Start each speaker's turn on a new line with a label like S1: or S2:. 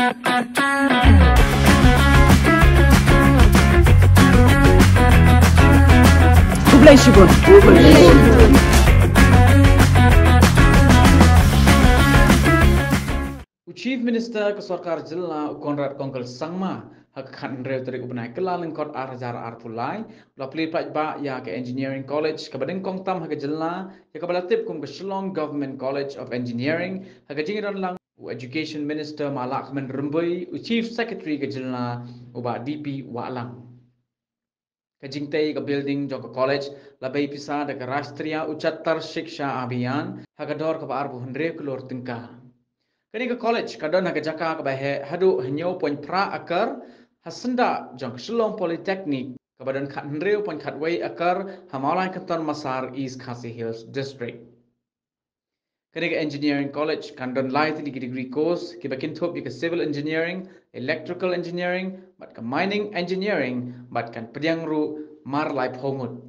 S1: Chief Minister ke Sarkar Jilla Konrad Kongkel Sangma hak khan rew tarik ubnai kelaleng kot arjar arpulai lapli ba ya ke Engineering College ke badeng kong tam hak Jilla ya ke balatip kum ke Shillong Government College of Engineering hak jingiran lang Education Minister Malak Men Rumbui Chief Secretary ke Jilla uba DP Walang ke jingtai ke building jong ke college labai pisah de ke Rastriya Uchattar Shiksha Abhiyan hak dor ke arbu hendre kelor tingkah. Kini ke college kadon nak jaka ke bahe hadu henyo poin pra akar hasenda jong Shillong Polytechnic ke badan khat hendreu poin khat wei akar hamalai kanton Masar East Khasi Hills District. Kini ke engineering college kadon lai ti degree course ke bakin top ke civil engineering, electrical engineering, bat ke mining engineering, bat kan pediang ru mar lai phongut.